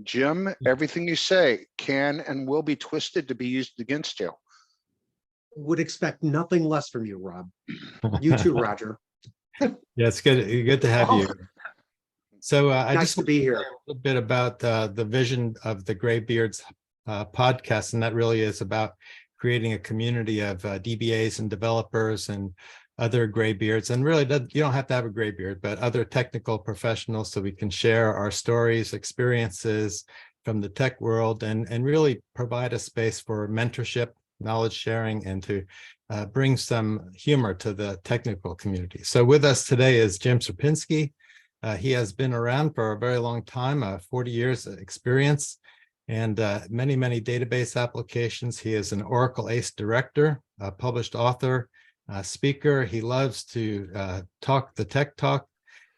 Jim, everything you say can and will be twisted to be used against you. Would expect nothing less from you, Rob. You too, Roger. Yeah, it's good to have you. So I Nice just to want be to here. talk a little bit about the vision of the Graybeards podcast, and that really is about creating a community of DBAs and developers and other graybeards, and really you don't have to have a graybeard, but other technical professionals, so we can share our stories, experiences from the tech world, and really provide a space for mentorship, knowledge sharing, and to bring some humor to the technical community. So with us today is Jim Czuprynski. He has been around for a very long time, 40 years experience, and many, many database applications. He is an Oracle ACE director, a published author, speaker. He loves to talk the tech talk,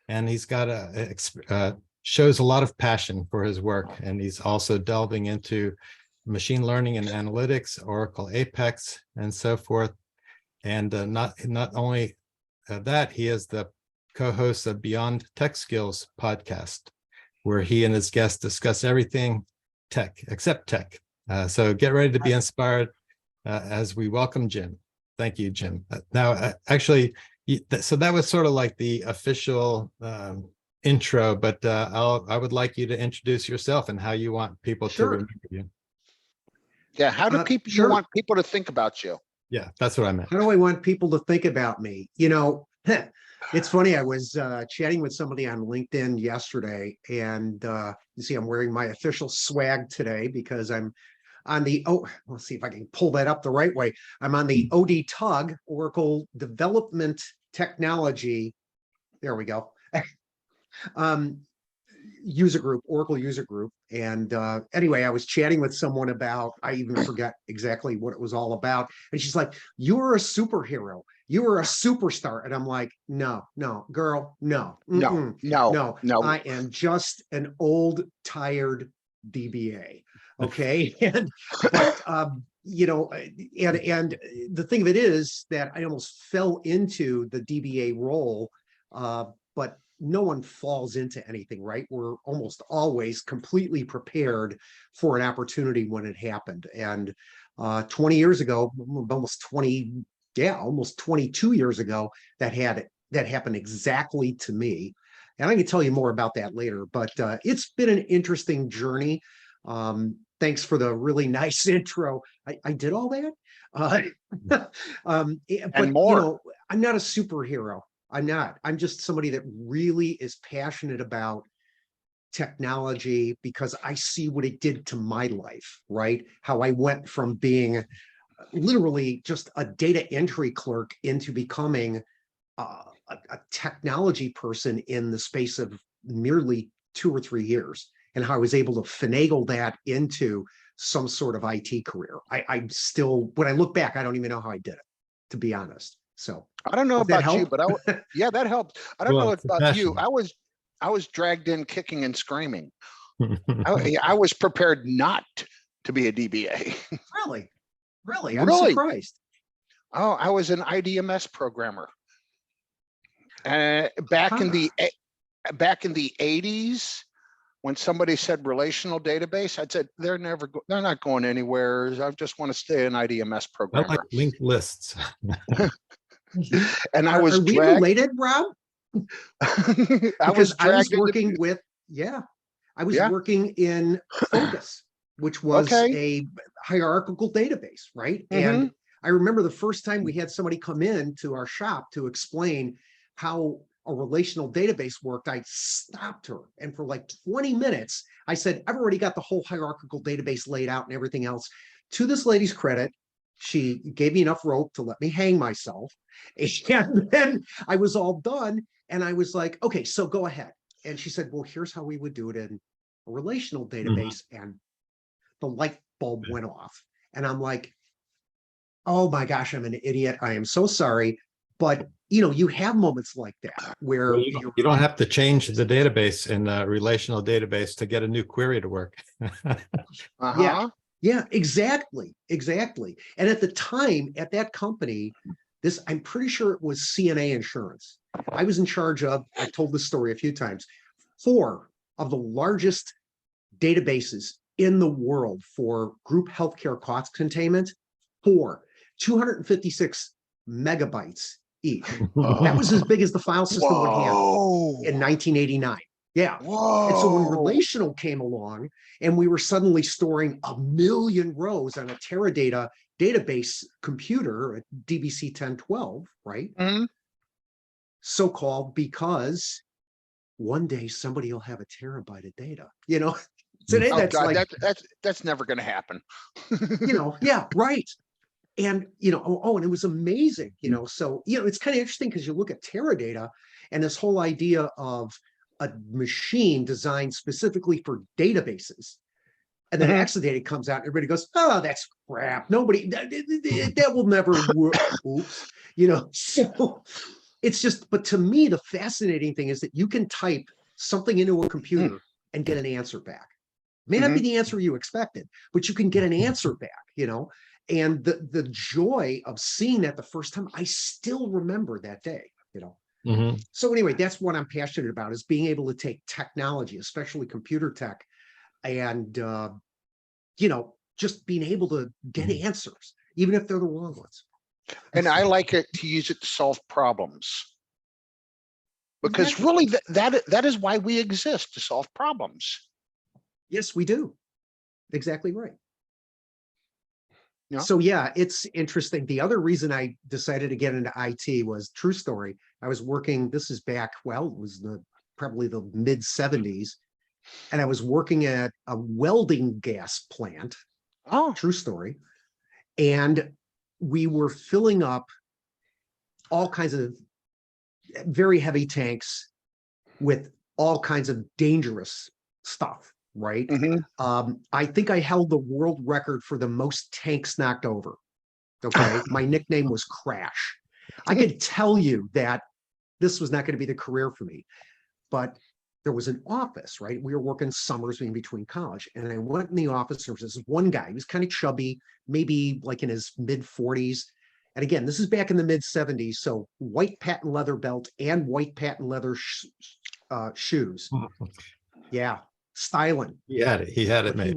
and he's got shows a lot of passion for his work. And he's also delving into machine learning and analytics, Oracle Apex, and so forth. And not only that, he is the co-host of Beyond Tech Skills podcast, where he and his guests discuss everything tech, except tech. So get ready to be inspired as we welcome Jim. Thank you, Jim. Now, actually, so that was sort of like the official intro, but I would like you to introduce yourself and how you want people to remember you. Yeah, how do you want people to think about you? Yeah, that's what I meant. How do I want people to think about me? You know, it's funny. I was chatting with somebody on LinkedIn yesterday, and you see I'm wearing my official swag today because I'm on the, let's see if I can pull that up the right way. I'm on the ODTUG, Oracle Development Technology. There we go. User group, Oracle user group. And anyway, I was chatting with someone about, I even forgot exactly what it was all about. And she's like, you are a superhero. You are a superstar. And I'm like, no, girl, no. I am just an old, tired DBA. Okay. But you know, and the thing of it is that I almost fell into the DBA role, but no one falls into anything, right? We're almost always completely prepared for an opportunity when it happened. And 20 years ago, almost 22 years ago, that happened exactly to me. And I can tell you more about that later, but it's been an interesting journey. Thanks for the really nice intro. I did all that. But more. You know, I'm not a superhero. I'm not. I'm just somebody that really is passionate about technology because I see what it did to my life, right? How I went from being literally just a data entry clerk into becoming a technology person in the space of merely 2 or 3 years, and how I was able to finagle that into some sort of IT career. I still, when I look back, I don't even know how I did it, to be honest. So I don't know about you, but yeah, that helped. I don't know about you. I was dragged in kicking and screaming. I was prepared not to be a DBA. Really? I'm surprised. Oh, I was an IDMS programmer. Back in the 80s, when somebody said relational database, I said they're not going anywhere. I just want to stay an IDMS programmer. I like linked lists. And I was Are we related, Rob? I was working in Focus, which was a hierarchical database, right? And I remember the first time we had somebody come in to our shop to explain how a relational database worked, I stopped her. And for like 20 minutes, I said, I've already got the whole hierarchical database laid out and everything else. To this lady's credit, she gave me enough rope to let me hang myself. And then I was all done. And I was like, okay, so go ahead. And she said, well, here's how we would do it in a relational database. And the light bulb went off. And I'm like, oh my gosh, I'm an idiot. I am so sorry. But you know, you have moments like that where you don't have to change the database in a relational database to get a new query to work. Yeah, exactly. And at the time, at that company, I'm pretty sure it was CNA Insurance. I was in charge of, I've told this story a few times, 4 of the largest databases in the world for group healthcare cost containment, 256 megabytes each. That was as big as the file system would handle in 1989. Yeah. Whoa. And so when relational came along and we were suddenly storing 1 million rows on a Teradata database computer, a DBC 1012, right? Mm-hmm. So-called because one day somebody will have a terabyte of data, you know. Today Oh, that's God, like that's never going to happen. you know, yeah, right. And you know, and it was amazing, you know. So you know, it's kind of interesting because you look at Teradata and this whole idea of a machine designed specifically for databases, and then Exadata comes out, and everybody goes, "Oh, that's crap. Nobody that will never work." Oops, you know. So it's just, but to me, the fascinating thing is that you can type something into a computer and get an answer back. May not be the answer you expected, but you can get an answer back, you know. And the joy of seeing that the first time, I still remember that day, you know. So anyway, that's what I'm passionate about, is being able to take technology, especially computer tech, and you know, just being able to get answers, even if they're the wrong ones. And I like it to use it to solve problems. Because really that is why we exist, to solve problems. Yes, we do. Exactly right. Yeah. So yeah, it's interesting. The other reason I decided to get into IT was, true story. I was working, this is back, well, it was probably the mid 70s. And I was working at a welding gas plant. Oh, true story. And we were filling up all kinds of very heavy tanks with all kinds of dangerous stuff, right? I think I held the world record for the most tanks knocked over. Okay. My nickname was Crash. I could tell you that this was not going to be the career for me, but there was an office, right? We were working summers in between college, and I went in the office. There was this one guy, he was kind of chubby, maybe like in his mid 40s. And again, this is back in the mid 70s. So white patent leather belt and white patent leather shoes. Yeah. Styling. He had it made.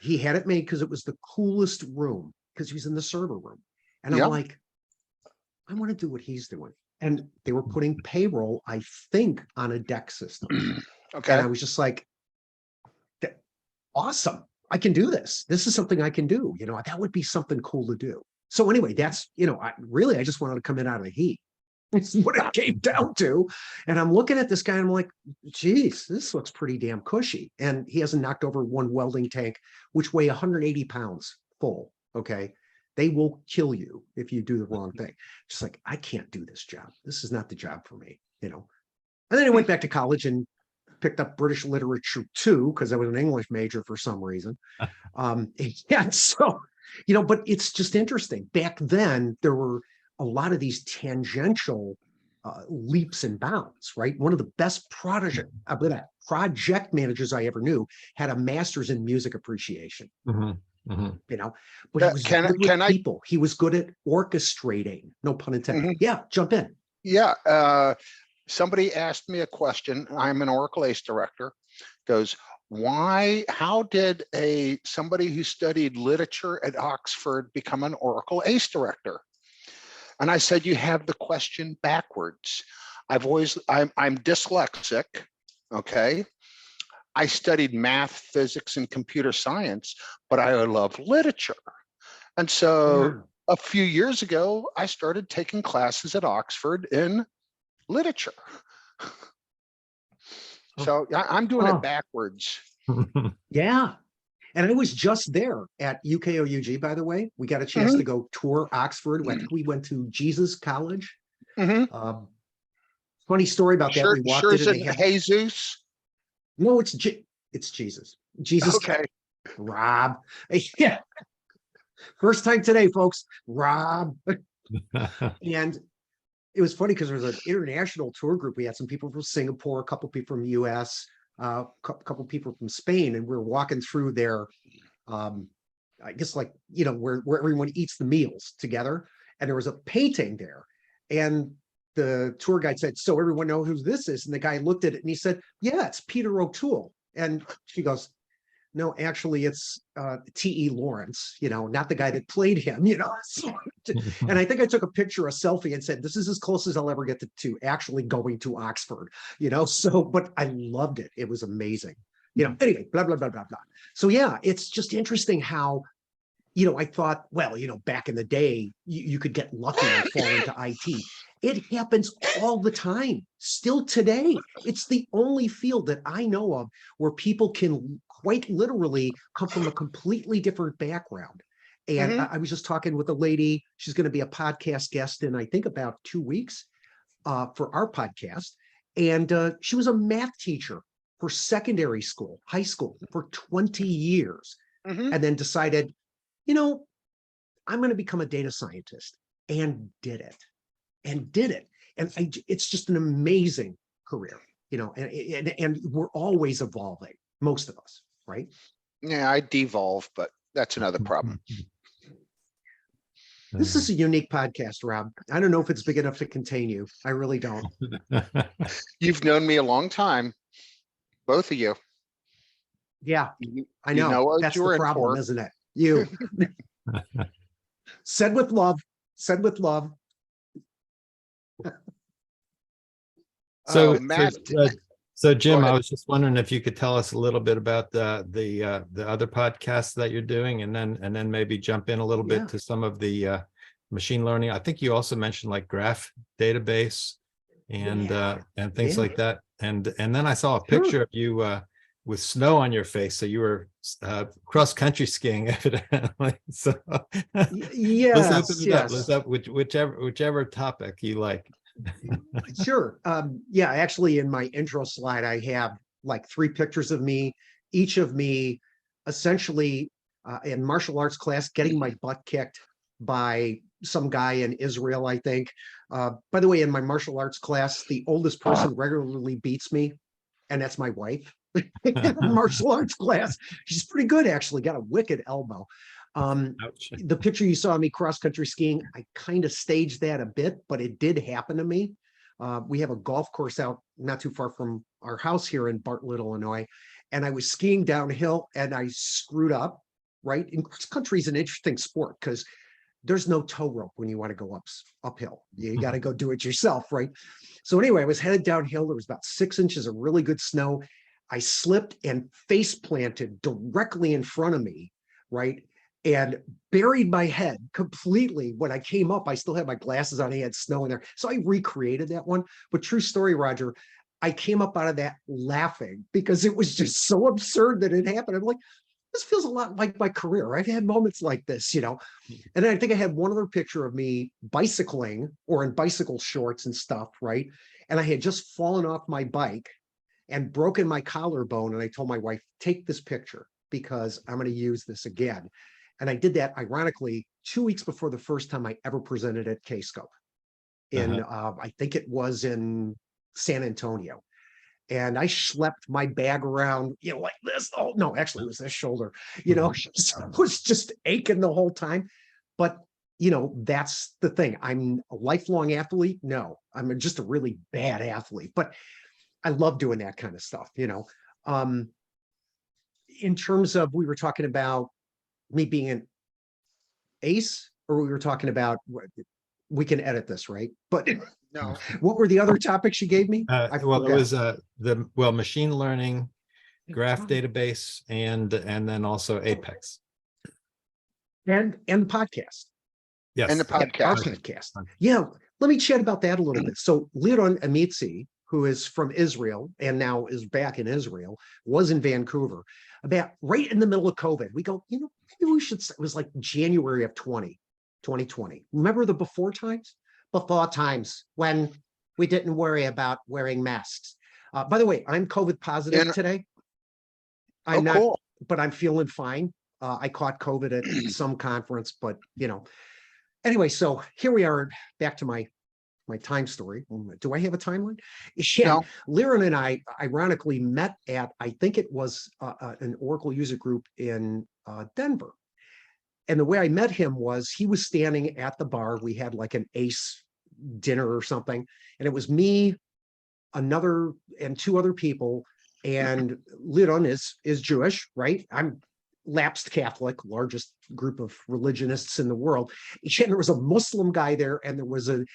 He had it made because it was the coolest room, because he was in the server room. And I'm like, I want to do what he's doing. And they were putting payroll, I think, on a deck system. okay. And I was just like, awesome. I can do this. This is something I can do. You know, that would be something cool to do. So anyway, that's, you know, I just wanted to come in out of the heat. It's what it came down to. And I'm looking at this guy and I'm like, geez, this looks pretty damn cushy. And he hasn't knocked over one welding tank, which weigh 180 pounds full. Okay. They will kill you if you do the wrong thing. Just like, I can't do this job. This is not the job for me, you know. And then I went back to college and picked up British literature too, because I was an English major for some reason. Yeah, so, you know, but it's just interesting. Back then, there were a lot of these tangential leaps and bounds, right? One of the best project managers I ever knew had a master's in music appreciation. You know, but he was good with people. He was good at orchestrating. No pun intended. Yeah, jump in. Yeah. Somebody asked me a question. I'm an Oracle ACE director. Goes, how did somebody who studied literature at Oxford become an Oracle ACE director? And I said, you have the question backwards. I'm dyslexic. Okay. I studied math, physics, and computer science, but I love literature. And so a few years ago, I started taking classes at Oxford in literature. So I'm doing it backwards. Yeah. And I was just there at UKOUG, by the way. We got a chance to go tour Oxford. We went to Jesus College. Funny story about that. We walked in and Jesus. No, it's Jesus. Jesus. Okay. Rob. Yeah. First time today, folks. Rob. And it was funny because there was an international tour group. We had some people from Singapore, a couple people from the US, a couple people from Spain, and we were walking through their, I guess, like, you know, where everyone eats the meals together. And there was a painting there. And the tour guide said, so everyone know who this is? And the guy looked at it and he said, yeah, it's Peter O'Toole. And she goes, no, actually it's T.E. Lawrence, not the guy that played him, So, and I think I took a picture, a selfie, and said, this is as close as I'll ever get to actually going to Oxford, so, but I loved it. It was amazing, anyway, blah, blah, blah, blah, blah. So yeah, it's just interesting how, I thought, well, back in the day, you could get lucky and fall into IT. It happens all the time, still today. It's the only field that I know of where people can quite literally come from a completely different background. And I was just talking with a lady, she's going to be a podcast guest in, I think, about 2 weeks for our podcast. And she was a math teacher for secondary school, high school for 20 years, and then decided, I'm going to become a data scientist, and did it. And it's just an amazing career, and we're always evolving, most of us, right? Yeah, I devolve, but that's another problem. This is a unique podcast, Rob. I don't know if it's big enough to contain you. I really don't. You've known me a long time, both of you. Yeah, I You know. what That's you were the in problem, for. isn't it? You. Said with love. Said with love. So, Matt, so Jim, I ahead. was just wondering if you could tell us a little bit about the other podcasts that you're doing, and then maybe jump in a little Yeah. bit to some of the machine learning. I think you also mentioned like graph database and things Yeah. like that. And then I saw a Sure. picture of you with snow on your face, so you were cross country skiing, evidently. So let's open it up. Let's up whichever topic you like. Sure. Yeah, actually, in my intro slide, I have like 3 pictures of me, each of me essentially in martial arts class, getting my butt kicked by some guy in Israel, I think. By the way, in my martial arts class, the oldest person regularly beats me, and that's my wife. In martial arts class, she's pretty good, actually, got a wicked elbow. The picture you saw of me cross-country skiing, I kind of staged that a bit, but it did happen to me. We have a golf course out not too far from our house here in Bartlett, Illinois, and I was skiing downhill and I screwed up, right? And cross-country is an interesting sport because there's no tow rope when you want to go uphill. You got to go do it yourself, right? So anyway, I was headed downhill. There was about 6 inches of really good snow. I slipped and face planted directly in front of me, right? And buried my head completely. When I came up, I still had my glasses on. I had snow in there. So I recreated that one. But true story, Roger, I came up out of that laughing because it was just so absurd that it happened. I'm like, this feels a lot like my career. I've had moments like this, And then I think I had one other picture of me bicycling or in bicycle shorts and stuff, right? And I had just fallen off my bike and broken my collarbone. And I told my wife, take this picture because I'm going to use this again. And I did that, ironically, 2 weeks before the first time I ever presented at K-Scope in, I think it was in San Antonio. And I schlepped my bag around, like this. Oh, no, actually, it was this shoulder, so I was just aching the whole time. But, that's the thing. I'm a lifelong athlete. No, I'm just a really bad athlete, but I love doing that kind of stuff, In terms of, we were talking about me being an ace, or we were talking about, we can edit this, right? But No. what were the other topics you gave me? Well, it was machine learning, graph database, and then also Apex. And the podcast. Yes. And the podcast. Our podcast. Yeah, let me chat about that a little bit. So Liron Amitzi, who is from Israel and now is back in Israel, was in Vancouver about right in the middle of COVID. We go, maybe we should, it was like January of 2020. Remember the before times? Before times when we didn't worry about wearing masks. By the way, I'm COVID positive today. I'm not, cool. But I'm feeling fine. I caught COVID at some conference, but anyway, so here we are back to my time story. Do I have a timeline? Yeah, no. Liron and I ironically met at, I think it was an Oracle user group in Denver. And the way I met him was he was standing at the bar. We had like an ACE dinner or something. And it was me, and 2 other people And Liron is Jewish, right? I'm lapsed Catholic, largest group of religionists in the world. And there was a Muslim guy there, and there was a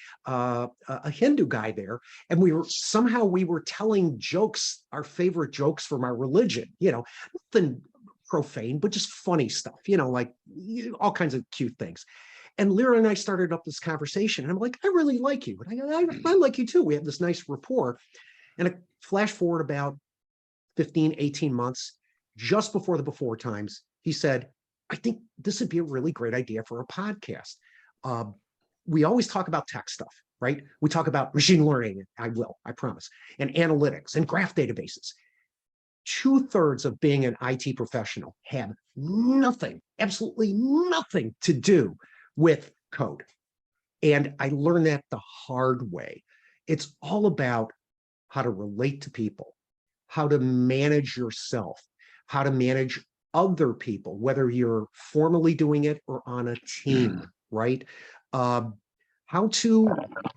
Hindu guy there, and we were telling jokes, our favorite jokes from our religion. Nothing profane, but just funny stuff. Like all kinds of cute things. And Lyra and I started up this conversation, and I'm like, I really like you, and I like you too. We have this nice rapport. And a flash forward about 15, 18 months, just before the before times, he said, I think this would be a really great idea for a podcast. We always talk about tech stuff, right? We talk about machine learning, I promise, and analytics and graph databases. 2/3 of being an IT professional have nothing, absolutely nothing to do with code. And I learned that the hard way. It's all about how to relate to people, how to manage yourself, how to manage other people, whether you're formally doing it or on a team, right? How to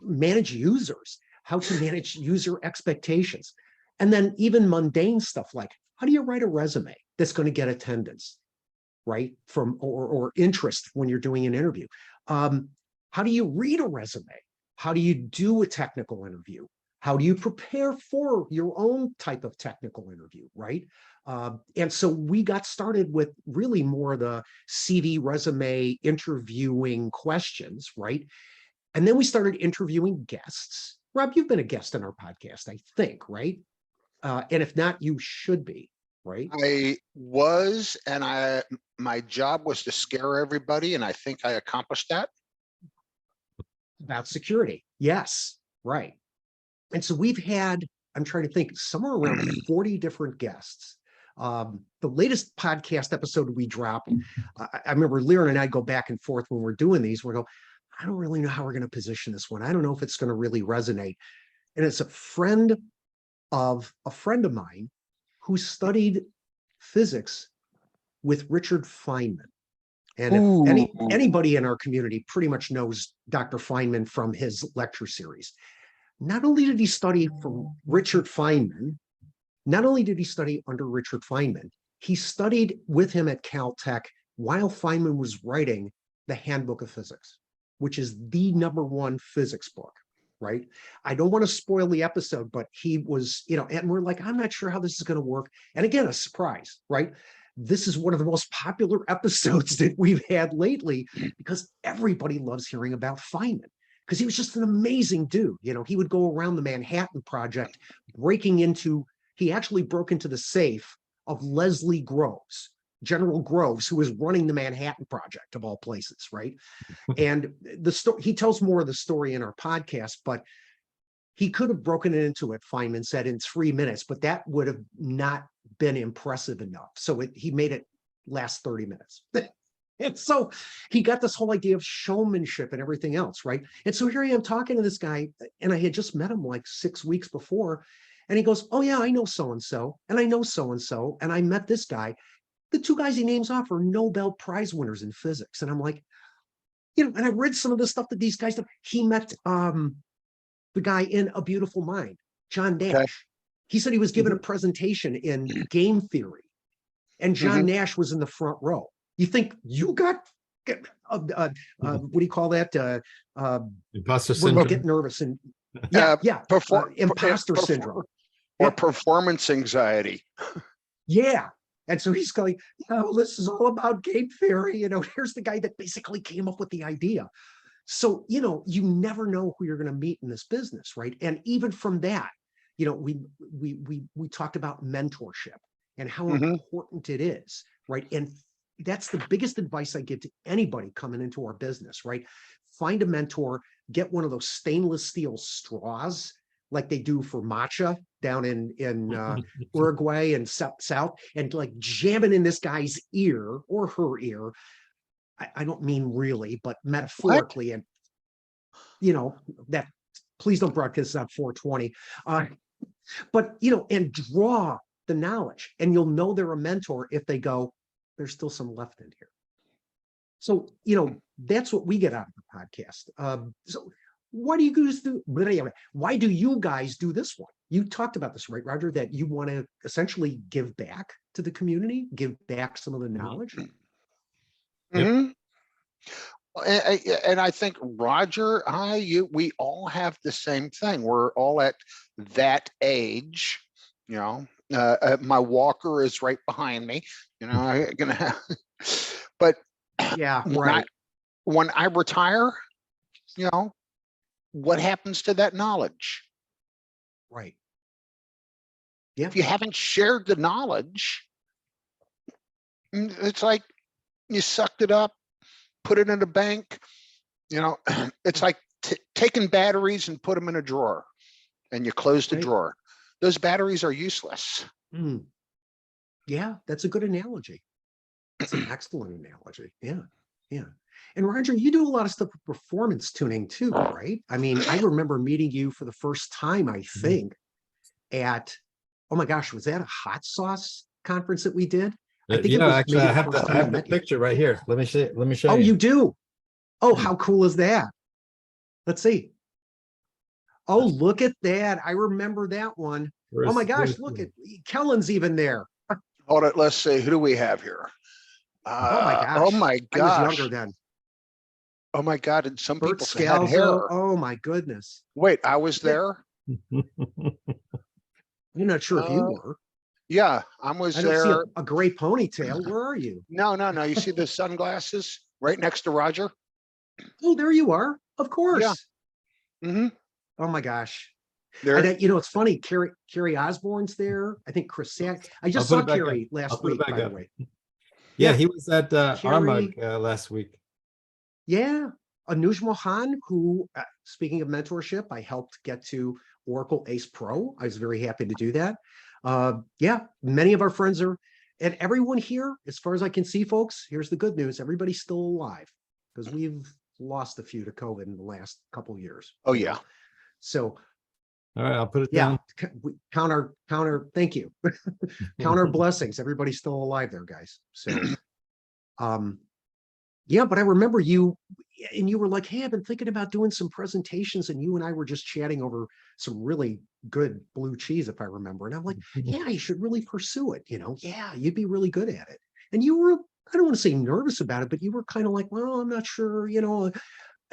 manage users, how to manage user expectations. And then even mundane stuff like, how do you write a resume that's going to get attendance, right? Or interest when you're doing an interview. How do you read a resume? How do you do a technical interview? How do you prepare for your own type of technical interview, right? And so we got started with really more the CV resume interviewing questions, right? And then we started interviewing guests. Rob, you've been a guest on our podcast, I think, right? And if not, you should be, right? I was, and my job was to scare everybody, and I think I accomplished that. About security. Yes, right. And so we've had, I'm trying to think, somewhere around 40 different guests. The latest podcast episode we dropped, I remember Lyra and I go back and forth when we're doing these. We go, I don't really know how we're going to position this one. I don't know if it's going to really resonate. And it's a friend of mine who studied physics with Richard Feynman. And if anybody in our community pretty much knows Dr. Feynman from his lecture series. Not only did he study from Richard Feynman, not only did he study under Richard Feynman, he studied with him at Caltech while Feynman was writing the Handbook of Physics, which is the #1 physics book, right? I don't want to spoil the episode, but he was, and we're like, I'm not sure how this is going to work. And again, a surprise, right? This is one of the most popular episodes that we've had lately because everybody loves hearing about Feynman because he was just an amazing dude. He would go around the Manhattan Project, he actually broke into the safe of Leslie Groves, General Groves, who was running the Manhattan Project of all places, right? And he tells more of the story in our podcast, but he could have broken it into it, Feynman said, in 3 minutes, but that would have not been impressive enough. So he made it last 30 minutes. And so he got this whole idea of showmanship and everything else, right? And so here I am talking to this guy, and I had just met him like 6 weeks before, and he goes, oh yeah, I know so-and-so, and I know so-and-so, and I met this guy. The 2 guys he names off are Nobel Prize winners in physics. And I'm like, and I read some of the stuff that these guys do. He met the guy in A Beautiful Mind, John Nash. Okay. He said he was given a presentation in game theory, and John Nash was in the front row. You think you got, what do you call that? Imposter when syndrome. you get nervous and imposter syndrome. Or performance anxiety. Yeah. And so he's going, this is all about game theory. Here's the guy that basically came up with the idea. So, you never know who you're going to meet in this business, right? And even from that, we talked about mentorship and how important it is, right? And that's the biggest advice I give to anybody coming into our business, right? Find a mentor, get one of those stainless steel straws like they do for matcha down in Uruguay and South, and like jam it in this guy's ear or her ear. I don't mean really, but metaphorically. What? And, that please don't broadcast this on 420. But, and draw the knowledge, and you'll know they're a mentor if they go, there's still some left in here. So, that's what we get out of the podcast. So why do you guys do, why do you guys do this one? You talked about this, right, Roger, that you want to essentially give back to the community, give back some of the knowledge. Yep. Mhm. And I think Roger, we all have the same thing. We're all at that age, you know. My walker is right behind me, you know. I'm gonna have, but Yeah, when right, when I retire, you know, what happens to that knowledge? right. Yeah, If you haven't shared the knowledge, it's like you sucked it up, put it in a bank, you know. It's like taking batteries and put them in a drawer and you close the right. drawer. Those batteries are useless. Mm. Yeah, that's a good analogy. That's an excellent analogy. Yeah, yeah. And Roger, you do a lot of stuff with performance tuning too, right? I mean, I remember meeting you for the first time, I think, at, oh my gosh, was that a hot sauce conference that we did? I think it Yeah, was actually, maybe I the have first the time I met you. picture right here. Let me show Oh, you. you do? Oh, how cool is that? Let's see. Oh, look at that. I remember that one. Oh my gosh, look at Kellen's even there. Hold it. Let's see. Who do we have here? Oh my Oh gosh. my I was younger gosh. then. Oh my God. And some Bert people had hair. Scalzo. Oh my goodness. Wait, I was Yeah, there. I'm not sure if you Uh, were. yeah, I was I don't see there. a gray ponytail. Where are you? No, no, no. You see the sunglasses right next to Roger? Oh, there you are. Of Yeah. course. Mm-hmm. Oh my gosh. There. You know, it's funny. Carrie Osborne's there. I think Chris Sack. I I'll just put saw it back up. Carrie I'll last put it week, back by the up. way. Yeah, Yeah, he was at Carrie. Armagh last week. Yeah, Anuj Mohan, who, speaking of mentorship, I helped get to Oracle Ace Pro. I was very happy to do that. Yeah, many of our friends are, and everyone here, as far as I can see, folks, here's the good news. Everybody's still alive because we've lost a few to COVID in the last couple of years. Oh, you know? yeah. So All right, I'll put it yeah, down. we thank you. Count our blessings. Everybody's still alive there, guys. So, yeah, but I remember you, and you were like, hey, I've been thinking about doing some presentations, and you and I were just chatting over some really good blue cheese, if I remember. And I'm like, yeah, you should really pursue it. You know, yeah, you'd be really good at it. And you were, I don't want to say nervous about it, but you were kind of like, well, I'm not sure, so Well,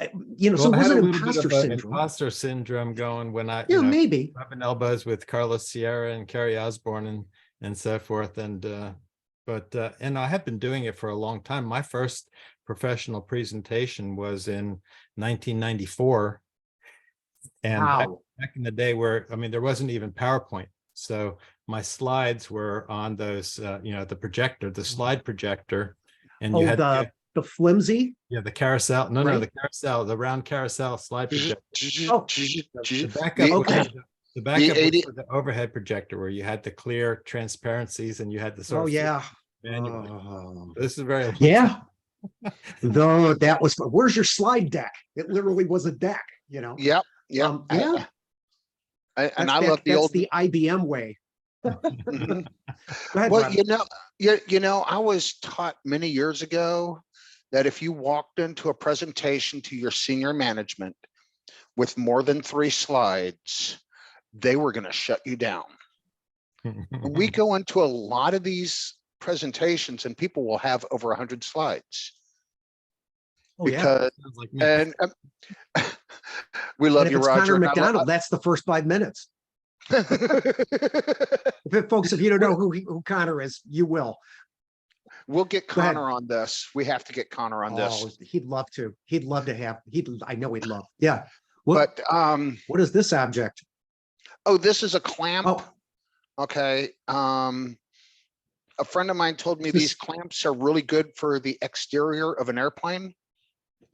it I had a wasn't little bit imposter of an syndrome. imposter syndrome going when I, Yeah, maybe. rubbing elbows with Carlos Sierra and Carrie Osborne and so forth. And and I have been doing it for a long time. My first professional presentation was in 1994. And Wow. back in the day where, I mean, there wasn't even PowerPoint. So my slides were on those, the projector, the slide projector. And you Oh, had the flimsy, the carousel. No, right? the carousel, the round carousel slide projector. Oh, The backup, The, okay. the the backup was 80, for the overhead projector where you had the clear transparencies and you had the sort Oh of yeah. manually. Oh, This is very long yeah. time. Though that was, where's your slide deck? It literally was a deck, yep, yep. Yeah, And I love the that's old. the IBM way. Go Mhm. ahead, Well, Rob. I was taught many years ago that if you walked into a presentation to your senior management with more than 3 slides, they were going to shut you down. We go into a lot of these presentations and people will have over 100 slides Oh yeah. because, Sounds like me. and we And love if you, it's Roger. Connor and McDonald, that's the first 5 minutes. Folks, if you don't know who Connor is, you will. We'll get Go ahead. Connor on this. We have to get Connor on Oh, this. he'd love to. He'd love to have. I know he'd love. Yeah. What? But What is this object? oh, this is a clamp. Oh, Okay. A friend of mine told me This- these clamps are really good for the exterior of an airplane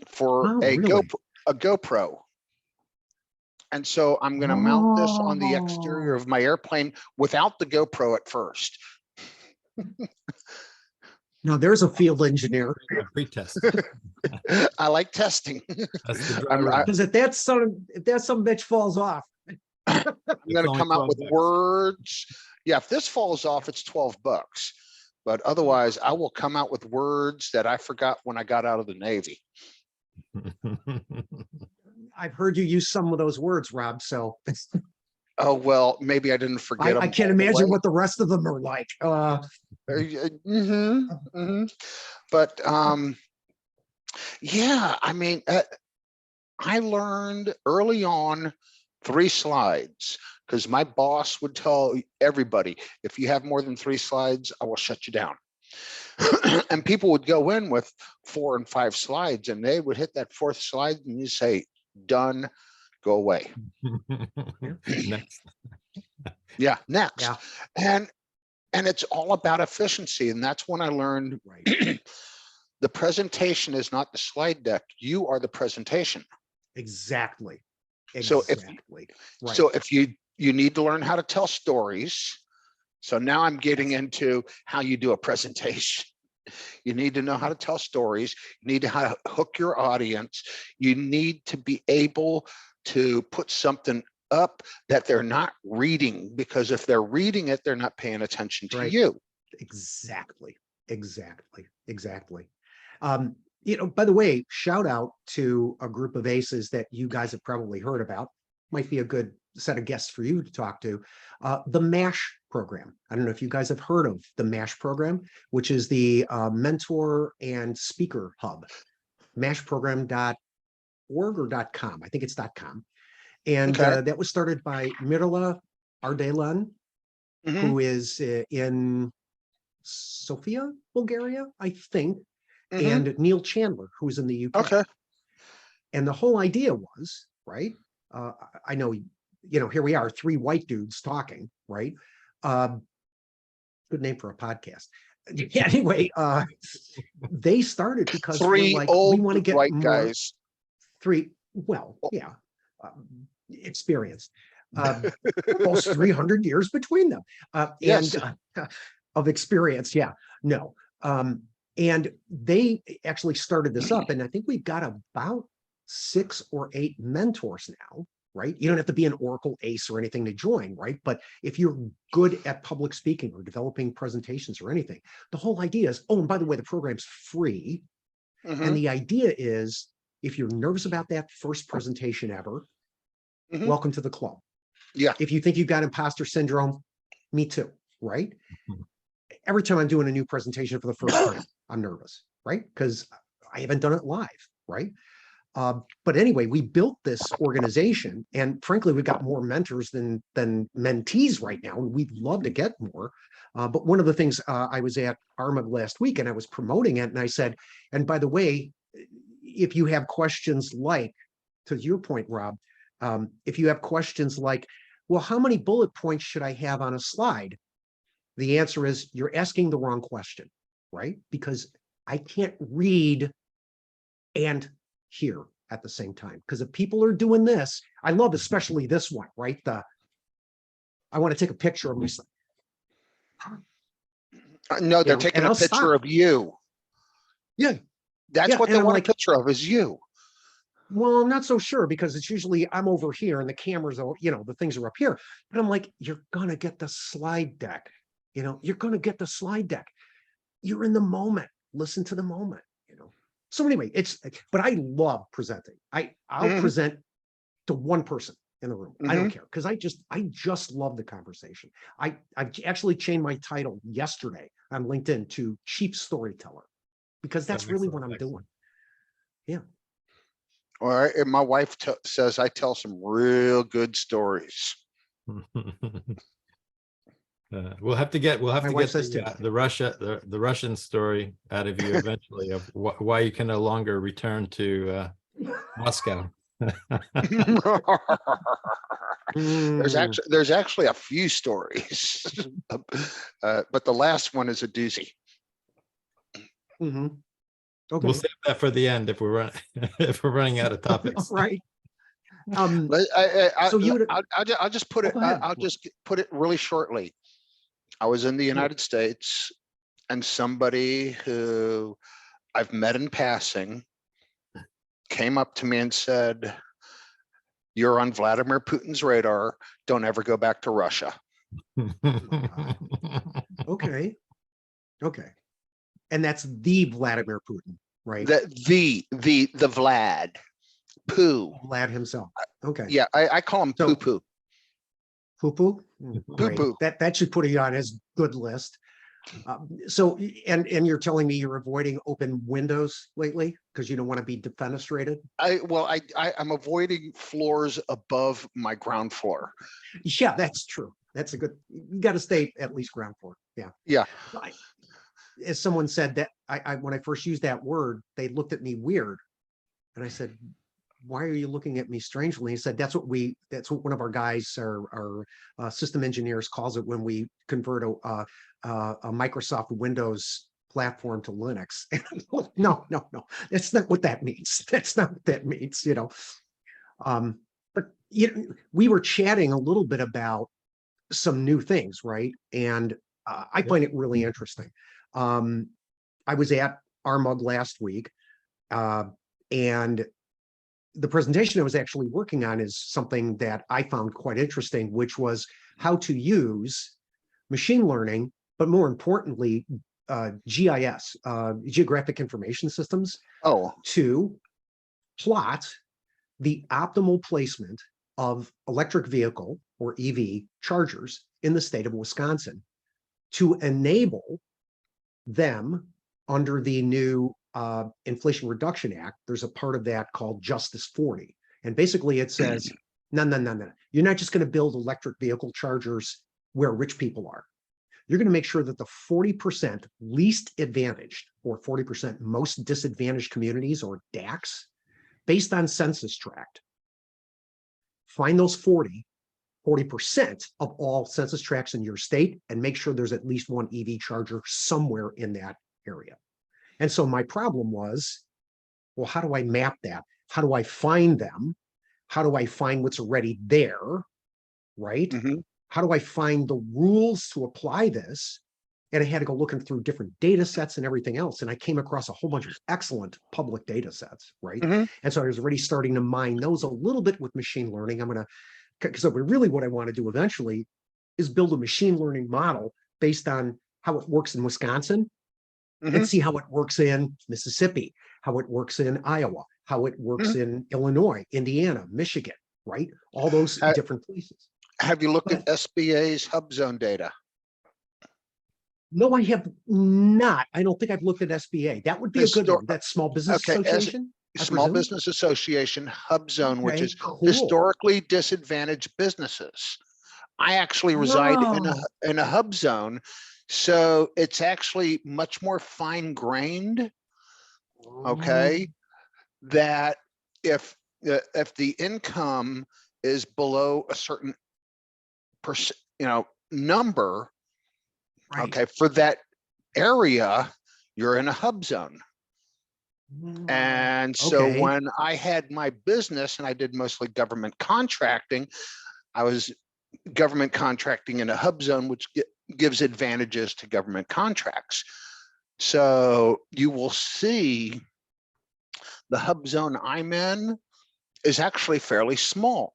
for oh, a really? GoPro. And so I'm going to mount this on the exterior Oh. of my airplane without the GoPro at first. Now there's a field engineer. A pretest. I like testing. That's the dry I'm, run. Because if that some bitch falls off, I'm going to only come out 12 with bucks. words. Yeah, if this falls off, it's 12 bucks. But otherwise, I will come out with words that I forgot when I got out of the Navy. I've heard you use some of those words, Rob, so Oh, well, maybe I didn't forget I them can't all the imagine way. what the rest of them are like. But yeah, I mean, I learned early on 3 slides because my boss would tell everybody, if you have more than 3 slides, I will shut you down. And people would go in with 4 and 5 slides and they would hit that 4th slide and you say, done, go away. Next. Yeah, next. Yeah. And it's all about efficiency. And that's when I learned Right. the presentation is not the slide deck. You are the presentation. Exactly. So Exactly. Right. So if you need to learn how to tell stories. So now I'm getting into how you do a presentation. You need to know how to tell stories. You need to how to hook your audience. You need to be able to put something up that they're not reading, because if they're reading it, they're not paying attention to Right. you. Exactly. Exactly. Exactly. You know, by the way, shout out to a group of aces that you guys have probably heard about. Might be a good set of guests for you to talk to. The MASH program. I don't know if you guys have heard of the MASH program, which is the mentor and speaker hub. mashprogram.org or .com. I think it's .com. And Okay. that was started by Mirela Ardalan, Mhm. who is in Sofia, Bulgaria, I think, Mhm. and Neil Chandler, who's in the UK. Okay. And the whole idea was, right? I know, you know, here we are, 3 white dudes talking, right? Good name for a podcast. Anyway, they started because we're 3 like, we old want to get white more guys. 3, well, yeah, experienced. Almost 300 years between them. Yes. And of experience, yeah, no. And they actually started this up, and I think we've got about 6 or 8 mentors now, right? You don't have to be an Oracle ace or anything to join, right? But if you're good at public speaking or developing presentations or anything, the whole idea is, oh, and by the way, the program's free. Mhm. And the idea is, if you're nervous about that first presentation ever, Mhm. welcome to the club. Yeah. If you think you've got imposter syndrome, me too, right? Every time I'm doing a new presentation for the first time, I'm nervous, right? Because I haven't done it live, right? But anyway, we built this organization, and frankly, we've got more mentors than mentees right now, and we'd love to get more. But one of the things, I was at ARMA last week, and I was promoting it, and I said, and by the way, if you have questions like, to your point, Rob, if you have questions like, well, how many bullet points should I have on a slide? The answer is, you're asking the wrong question, right? Because I can't read and hear at the same time. Because if people are doing this, I love especially this one, right? I want to take a picture of myself. No, they're And taking a I'll picture stop. of you. Yeah. That's Yeah. what And they I'm want a like, picture of, is you. well, I'm not so sure, because it's usually I'm over here and the cameras are, you know, the things are up here. But I'm like, you're gonna get the slide deck. You know, you're gonna get the slide deck. You're in the moment. Listen to the moment, you know. So anyway, but I love presenting. I'll Mhm. present to one person in the room. I don't Mhm. care, because I just love the conversation. I've actually changed my title yesterday on LinkedIn to Chief Storyteller, because that's really what I'm doing. Yeah. All right. And my wife says I tell some real good stories. We'll have to get My wife says too. the Russian story out of you eventually of why you can no longer return to Moscow. There's actually a few stories, but the last one is a doozy. Mhm. Okay. We'll save that for the end if we're if we're running out of topics. Right. But So you would, I'll just put it. go ahead. I'll just put it really shortly. I was in the Sure. United States, and somebody who I've met in passing came up to me and said, "You're on Vladimir Putin's radar. Don't ever go back to Russia." Okay. Okay. And that's the Vladimir Putin, right? The Vlad. Poo. Lad himself. Okay. Yeah, I call him So- poo poo. Poo-poo? Poo Great. poo. That should put you on his good list. So, and you're telling me you're avoiding open windows lately because you don't want to be defenestrated? I'm avoiding floors above my ground floor. Yeah, that's true. That's a good, you got to stay at least ground floor. Yeah. Yeah. As someone said that when I first used that word, they looked at me weird. And I said, why are you looking at me strangely? He said, that's what one of our guys, our system engineers calls it when we convert a Microsoft Windows platform to Linux. No, that's not what that means. That's not what that means, you know. But we were chatting a little bit about some new things, right? And I find it really interesting. I was at RMUG last week, and the presentation I was actually working on is something that I found quite interesting, which was how to use machine learning, but more importantly, GIS, geographic information systems, to plot the optimal placement of electric vehicle or EV chargers in the state of Wisconsin to enable them under the new Inflation Reduction Act. There's a part of that called Justice 40. And basically it says, no. You're not just going to build electric vehicle chargers where rich people are. You're going to make sure that the 40% least advantaged or 40% most disadvantaged communities, or DACs, based on census tract, find those 40% of all census tracts in your state and make sure there's at least one EV charger somewhere in that area. And so my problem was, well, how do I map that? How do I find them? How do I find what's already there, right? Mm-hmm. How do I find the rules to apply this? And I had to go looking through different data sets and everything else. And I came across a whole bunch of excellent public data sets, right? Mm-hmm. And so I was already starting to mine those a little bit with machine learning. Because really what I want to do eventually is build a machine learning model based on how it works in Wisconsin, and see how it works in Mississippi, how it works in Iowa, how it works in Illinois, Indiana, Michigan, right? All those different places. Have you looked at SBA's hub zone data? No, I have not. I don't think I've looked at SBA. That would be a good one. That's Small Business Association? Small Business Association hub zone, which is cool. historically disadvantaged businesses. I actually reside in a hub zone, so it's actually much more fine-grained. Okay, that if the income is below a certain number, Right. okay, for that area, you're in a hub zone. And so when I had my business and I did mostly government contracting, I was government contracting in a hub zone, which gives advantages to government contracts. So you will see the hub zone I'm in is actually fairly small.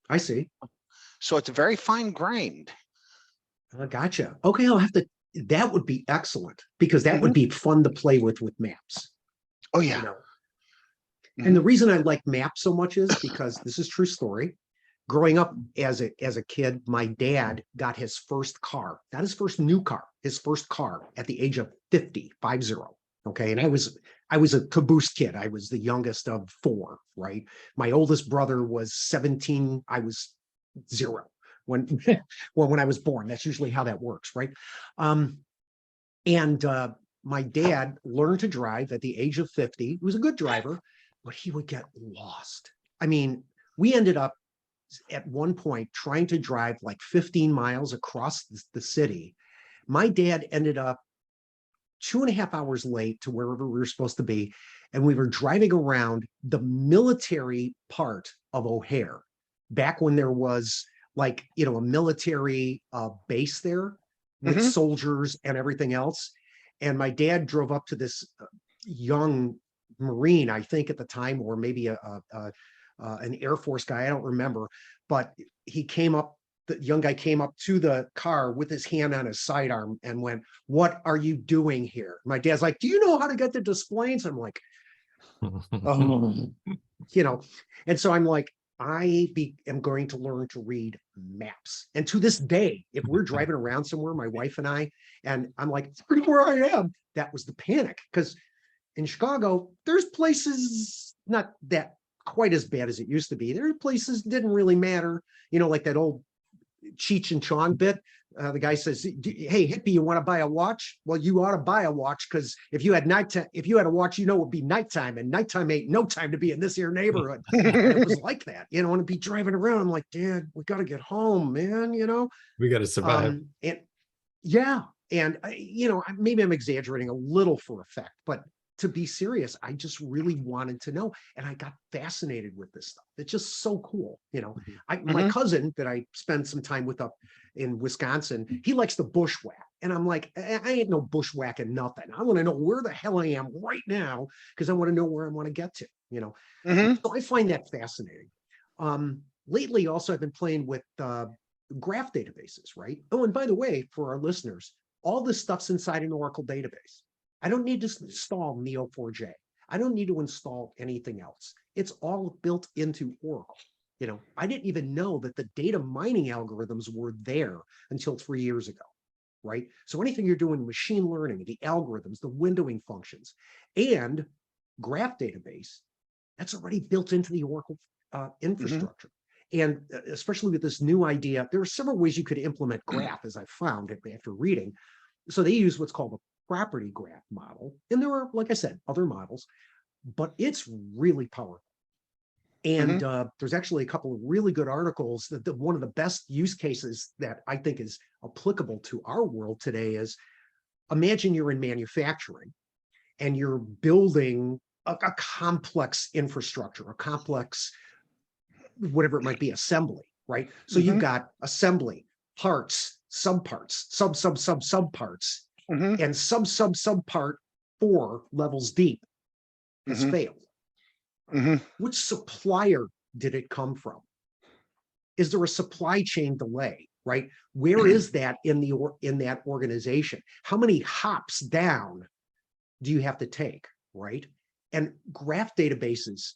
I see. So it's very fine grained. Gotcha. Okay, I'll have to, that would be excellent, because that would be fun to play with maps. Oh yeah. You know? And the reason I like maps so much is because this is true story. Growing up as a kid, my dad got his first car, not his first new car, his first car at the age of 50. Okay. And I was a caboose kid. I was the youngest of 4, right? My oldest brother was 17. I was 0 when I was born. That's usually how that works, right? My dad learned to drive at the age of 50. He was a good driver, but he would get lost. I mean, we ended up at one point trying to drive like 15 miles across the city. My dad ended up 2.5 hours late to wherever we were supposed to be. And we were driving around the military part of O'Hare back when there was like, a military base there with soldiers and everything else. And my dad drove up to this young Marine, I think at the time, or maybe an Air Force guy, I don't remember, but he came up, the young guy came up to the car with his hand on his sidearm and went, "What are you doing here?" My dad's like, "Do you know how to get the displays?" I'm like, Oh, you know, and so I'm like, am going to learn to read maps. And to this day, if we're driving around somewhere, my wife and I'm like, look where I am. That was the panic. Because in Chicago, there's places not that quite as bad as it used to be. There are places didn't really matter, like that old Cheech and Chong bit. The guy says, "Hey hippie, you want to buy a watch? Well, you ought to buy a watch, because if you had a watch, it would be nighttime, and nighttime ain't no time to be in this here neighborhood." And it was like that, and to be driving around, I'm like, Dad, we got to get home, man. We got to survive. And yeah, and maybe I'm exaggerating a little for effect, but to be serious, I just really wanted to know, and I got fascinated with this stuff. It's just so cool, My cousin that I spend some time with up in Wisconsin, he likes to bushwhack, and I'm like, I ain't no bushwhacking nothing. I want to know where the hell I am right now, because I want to know where I want to get to, So I find that fascinating. Lately, also, I've been playing with graph databases, right? Oh, and by the way, for our listeners, all this stuff's inside an Oracle database. I don't need to install Neo4j. I don't need to install anything else. It's all built into Oracle. I didn't even know that the data mining algorithms were there until 3 years ago, right? So anything you're doing, machine learning, the algorithms, the windowing functions, and graph database, that's already built into the Oracle infrastructure. And especially with this new idea, there are several ways you could implement graph, as I found after reading. So they use what's called a property graph model. And there are, like I said, other models, but it's really powerful. And there's actually a couple of really good articles that one of the best use cases that I think is applicable to our world today is, imagine you're in manufacturing and you're building a complex infrastructure, a complex, whatever it might be, assembly, right? So you've got assembly, parts, subparts, subparts, and subpart 4 levels deep has failed. Which supplier did it come from? Is there a supply chain delay, right? Where is that in that organization? How many hops down do you have to take, right? And graph databases,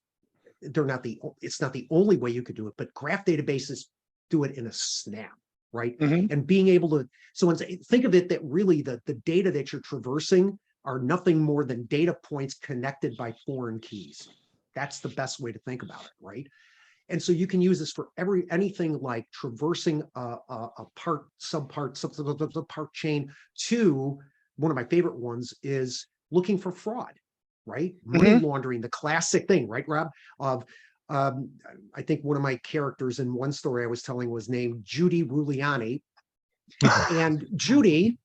it's not the only way you could do it, but graph databases do it in a snap, right? And being able to, think of it that really the data that you're traversing are nothing more than data points connected by foreign keys. That's the best way to think about it, right? And so you can use this for anything like traversing a part, subpart chain, to one of my favorite ones is looking for fraud, right? Money laundering, the classic thing, right, Rob? Of I think one of my characters in one story I was telling was named Judy Ruliani. And Judy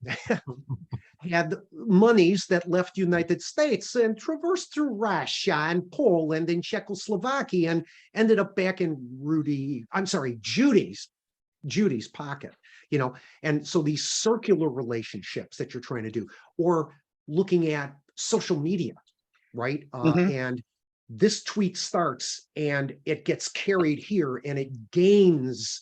had monies that left United States and traversed through Russia and Poland and Czechoslovakia and ended up back in Judy's pocket, and so these circular relationships that you're trying to do, or looking at social media, right? And this tweet starts and it gets carried here and it gains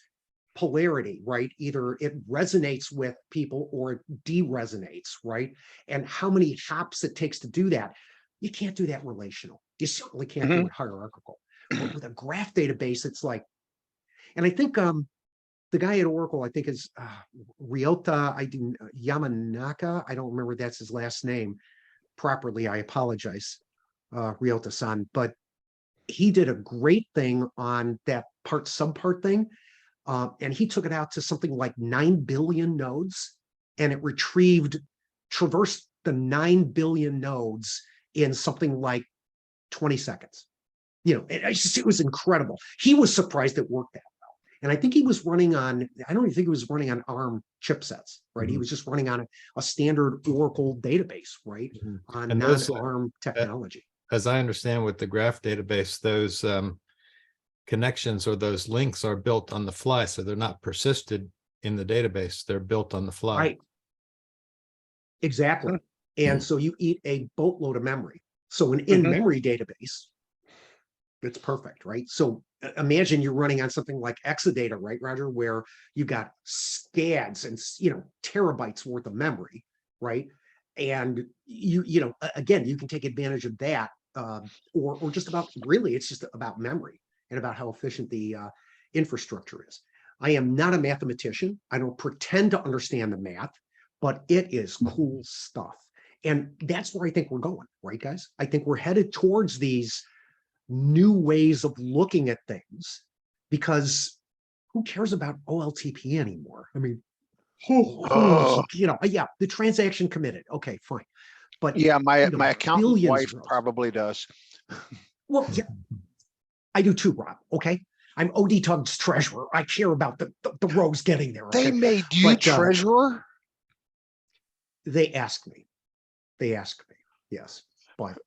polarity, right? Either it resonates with people or it de-resonates, right? And how many hops it takes to do that. You can't do that relational. You certainly can't do it hierarchical. But with a graph database, it's like, and I think the guy at Oracle, I think is Ryota Yamanaka. I don't remember that's his last name properly. I apologize, Ryota-san. But he did a great thing on that subpart thing. And he took it out to something like 9 billion nodes, and it traversed the 9 billion nodes in something like 20 seconds. It was incredible. He was surprised it worked that well. And I think he was running on, I don't even think he was running on ARM chipsets, right? He was just running on a standard Oracle database, right? On non-ARM technology. As I understand with the graph database, those connections or those links are built on the fly, so they're not persisted in the database. They're built on the fly. Right. Exactly. And so you eat a boatload of memory. So an in-memory database, it's perfect, right? So imagine you're running on something like Exadata, right, Roger, where you got scads and terabytes worth of memory, right? And again, you can take advantage of that or just about, really, it's just about memory and about how efficient the infrastructure is. I am not a mathematician. I don't pretend to understand the math, but it is cool stuff. And that's where I think we're going, right, guys? I think we're headed towards these new ways of looking at things, because who cares about OLTP anymore? I mean, Oh, yeah, the transaction committed. Okay, fine. But yeah, my accountant billions wife of rows. probably does. Well, yeah, I do too, Rob. Okay. I'm OD Tug's treasurer. I care about the rows getting there. They Okay. made you But treasurer? they asked me. Yes. But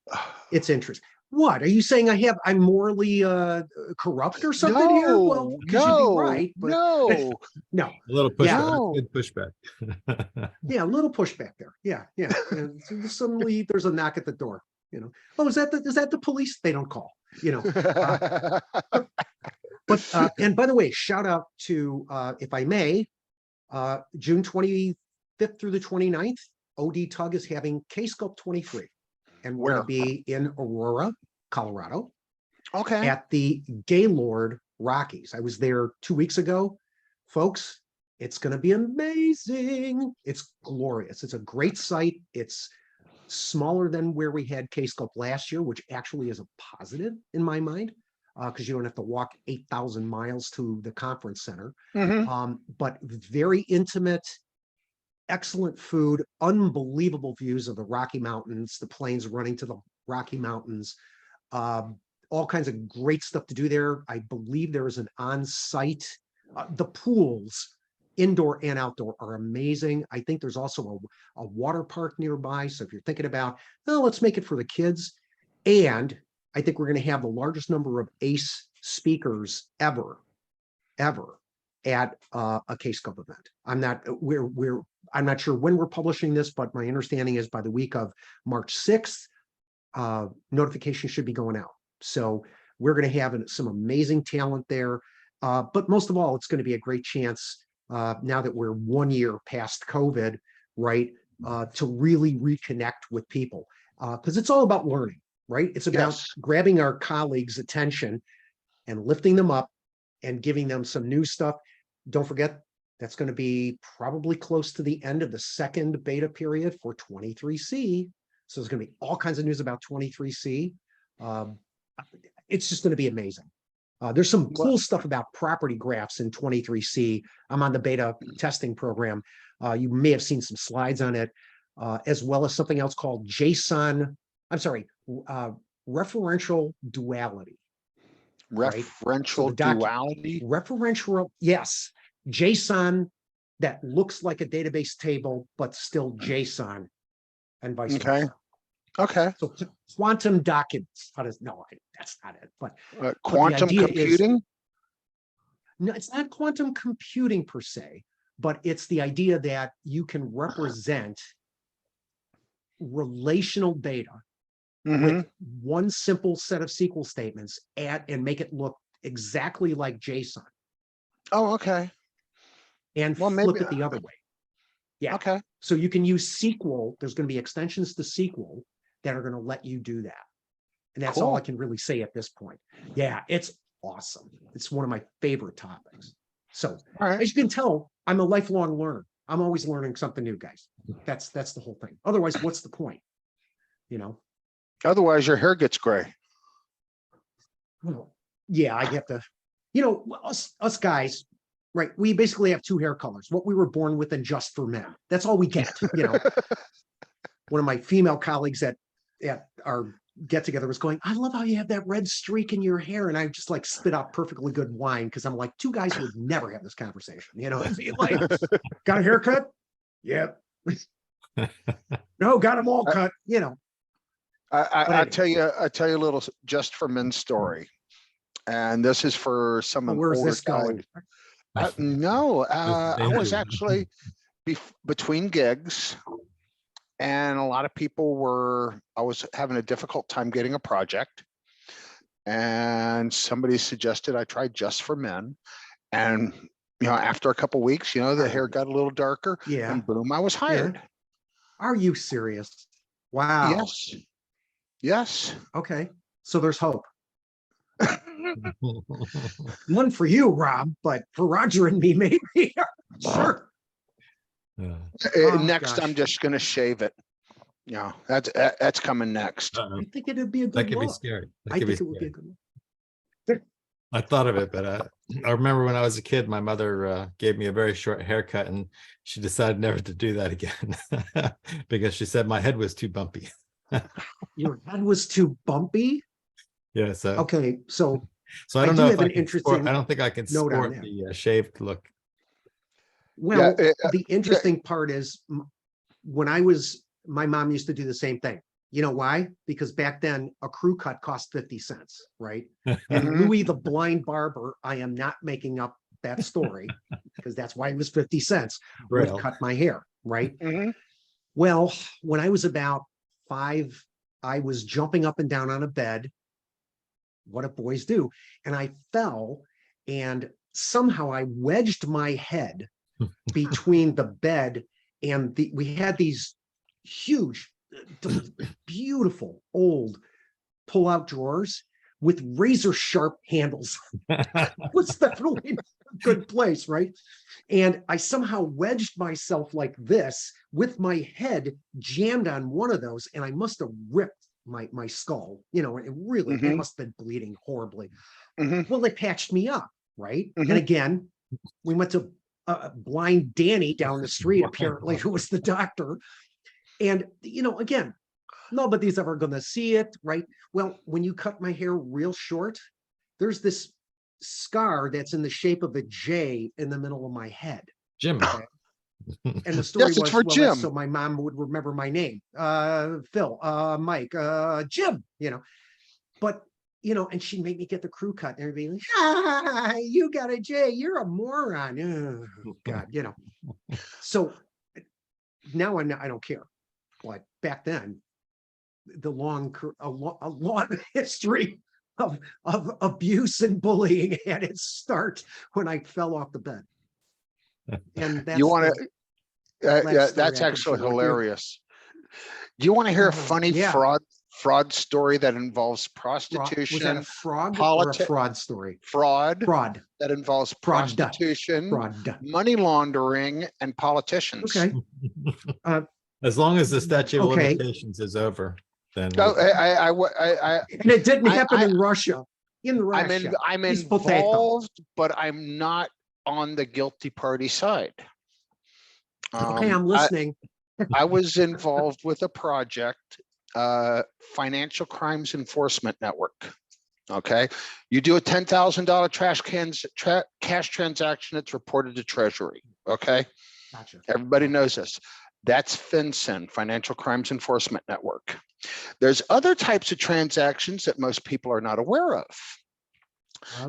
it's interesting. What are you saying? I'm morally corrupt or something here? Well, No, because you'd be no, right, but no, no. A little Yeah. pushback, no. good pushback. Yeah, a little pushback there. Yeah. So suddenly there's a knock at the door. Oh, is that the police? They don't call. But and by the way, shout out to if I may, June 25th through the 29th, OD Tug is having K-Sculpt 23, and we're going Where? to be in Aurora, Colorado, Okay. at the Gaylord Rockies. I was there 2 weeks ago, folks. It's going to be amazing. It's glorious. It's a great site. It's smaller than where we had K-Sculpt last year, which actually is a positive in my mind, because you don't have to walk 8,000 miles to the conference center. But very intimate, excellent food, unbelievable views of the Rocky Mountains, the plains running to the Rocky Mountains, all kinds of great stuff to do there. I believe there is an on-site, the pools, indoor and outdoor, are amazing. I think there's also a water park nearby. So if you're thinking about, oh, let's make it for the kids. And I think we're going to have the largest number of ACE speakers ever at a K-Sculpt event. I'm not sure when we're publishing this, but my understanding is by the week of March 6th, notification should be going out. So we're going to have some amazing talent there. But most of all, it's going to be a great chance, now that we're 1 year past COVID, right, to really reconnect with people. Because it's all about learning, right? It's about grabbing our colleagues' attention and lifting them up and giving them some new stuff. Don't forget, that's going to be probably close to the end of the second beta period for 23C. So there's going to be all kinds of news about 23C. It's just going to be amazing. There's some cool stuff about property graphs in 23C. I'm on the beta testing program. You may have seen some slides on it, as well as something else called referential duality. Referential duality. Referential, yes. JSON that looks like a database table, but still JSON, and vice versa. Okay. So quantum documents. That's not it. But quantum computing? No, it's not quantum computing per se, but it's the idea that you can represent relational data with one simple set of SQL statements and make it look exactly like JSON. Oh, okay. And flip it the other way. Yeah. Okay. So you can use SQL. There's going to be extensions to SQL that are going to let you do that. And that's all I can really say at this point. Yeah, it's awesome. It's one of my favorite topics. So as you can tell, I'm a lifelong learner. I'm always learning something new, guys. That's the whole thing. Otherwise, what's the point? Otherwise, your hair gets gray. Well, yeah, I get the, us guys, right? We basically have two hair colors, what we were born with and just for men. That's all we get. One of my female colleagues at our get together was going, I love how you have that red streak in your hair. And I just like spit out perfectly good wine, because I'm like, two guys would never have this conversation. Like, got a haircut? Yep. No, got them all cut, I tell you a little just for men story. And this is for some where's older this going? No, I was actually between gigs, and a lot of people I was having a difficult time getting a project, and somebody suggested I try just for men. And, after a couple weeks, the hair got a little darker, and boom, I was hired. Are you serious? Wow. Yes. Yes. Okay, so there's hope. None for you, Rob, but for Roger and me, maybe. Sure. Oh, Next, gosh. I'm just going to shave it. Yeah, that's coming next. I think it'd be a That good could be look. scary. That I could be think it would be a scary. good look. I thought of it, but I remember when I was a kid, my mother gave me a very short haircut, and she decided never to do that again because she said my head was too bumpy. Your head was too bumpy. Yeah, so Okay, so I I don't do know if have I an can interesting sport. I don't think I can note on sport that. the shaved look. Well, Yeah, the interesting part is when my mom used to do the same thing. You know why? Because back then a crew cut cost 50 cents, right? And Mhm. Louis the blind barber, I am not making up that story because that's why it was 50 cents, would Braille. cut my hair, right? Mhm. Well, when I was about 5, I was jumping up and down on a bed. What do boys do? And I fell, and somehow I wedged my head between the bed and we had these huge, beautiful old pull-out drawers with razor sharp handles. Was definitely a good place, right? And I somehow wedged myself like this with my head jammed on one of those, and I must have ripped my skull. It Mhm. must have been bleeding horribly. Mhm. Well, they patched me up, right? Mhm. And again, we went to blind Danny down the street, apparently, who was the doctor. And, again, nobody's ever going to see it, right? Well, when you cut my hair real short, there's this scar that's in the shape of a J in the middle of my head. Jim. Okay. And the story Yes, it's was, for well, Jim. that's so my mom would remember my name, Phil, Mike, Jim, but and she made me get the crew cut, and everybody like, you got a J, you're a moron. Oh, God, So now I don't care, but back then, a long history of abuse and bullying had its start when I fell off the bed, and that's You want the to? last Yeah, story that's I can actually share with you. hilarious. Do you want to hear a funny Yeah. fraud story that involves Was that a prostitution, frog or a politics, fraud story? fraud Fraud. that involves Fraud. prostitution, Fraud. money laundering, and politicians? Okay. As long as the statute of Okay. limitations is over, then No, And it didn't happen I- in Russia. In Russia. I'm He's potato. involved, but I'm not on the guilty party side. Okay, I'm listening. I was involved with a project, Financial Crimes Enforcement Network. Okay, you do a $10,000 cash transaction, it's reported to Treasury. Okay, Gotcha. everybody knows this. That's FinCEN, Financial Crimes Enforcement Network. There's other types of transactions that most people are not aware of.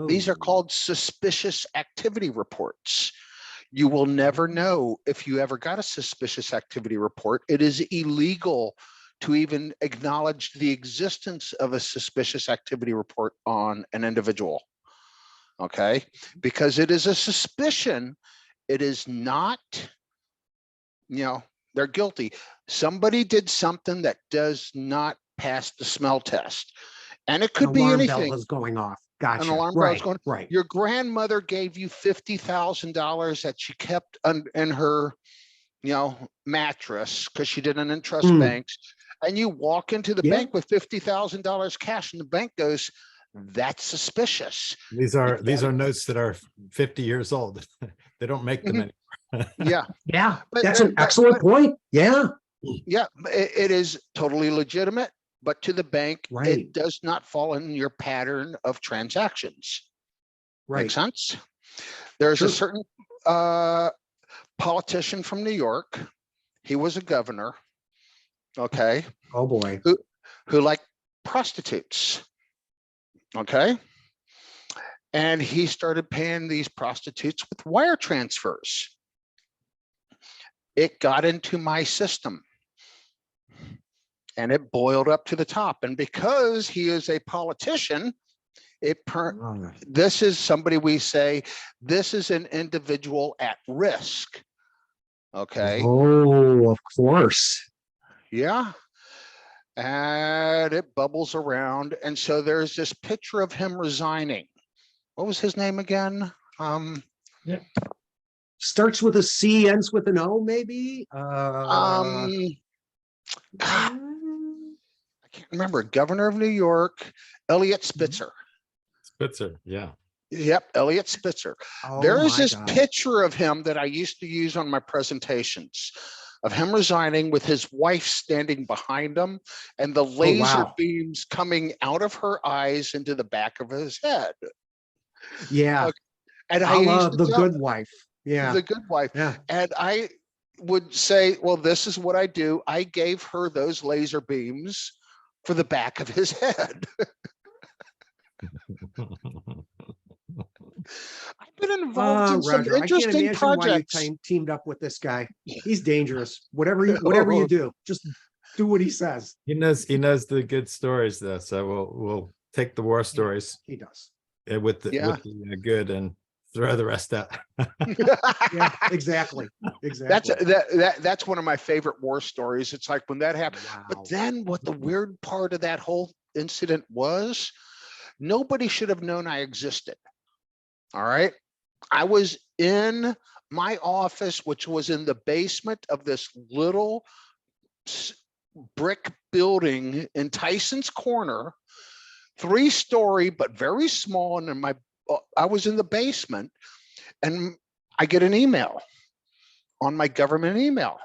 These are called suspicious activity reports. You will never know if you ever got a suspicious activity report. It is illegal to even acknowledge the existence of a suspicious activity report on an individual. Okay, because it is a suspicion. It is not, they're guilty. Somebody did something that does not pass the smell test. And it could be alarm anything. bell is going off. Gotcha. An alarm bell is Right. going. Right. Your grandmother gave you $50,000 that she kept in her, mattress because she didn't trust banks. And you walk into the bank with $50,000 cash, and the bank goes, "That's suspicious." These are notes that are 50 years old. They don't make them anymore. Yeah. Yeah. But, That's an excellent point. Yeah. Yeah, it is totally legitimate, but to the bank, Right. it does not fall in your pattern of transactions. Right. Make sense? There's Sure. a certain politician from New York. He was a governor. Okay. Oh boy. Who liked prostitutes. Okay. And he started paying these prostitutes with wire transfers. It got into my system. And it boiled up to the top. And because he is a politician, this is somebody we say, this is an individual at risk. Okay. Oh, of course. Yeah. and it bubbles around. And so there's this picture of him resigning. What was his name again? Starts with a C, ends with an O, maybe. God, I can't remember. Governor of New York, Elliot Spitzer. Spitzer, yeah. Yep, Elliot Spitzer. Oh There is my this God. picture of him that I used to use on my presentations of him resigning with his wife standing behind him and the laser wow. beams coming out of her eyes into the back of his head. Yeah. Okay. And I I used love to The tell Good Wife. Yeah. the good wife. Yeah. And I would say, well, this is what I do. I gave her those laser beams for the back of his head. I've been involved in some Roger, I can't interesting imagine why you projects. teamed up with this guy. He's dangerous. Whatever you do, just do what he says. He knows the good stories though, so we'll take the war stories He does. with the Yeah. good and throw the rest out. Yeah, exactly. Exactly. That's one of my favorite war stories. It's like when that happened. Wow. But then what the weird part of that whole incident was, nobody should have known I existed. All right. I was in my office, which was in the basement of this little brick building in Tyson's Corner, 3-story, but very small. And I was in the basement, and I get an email on my government email.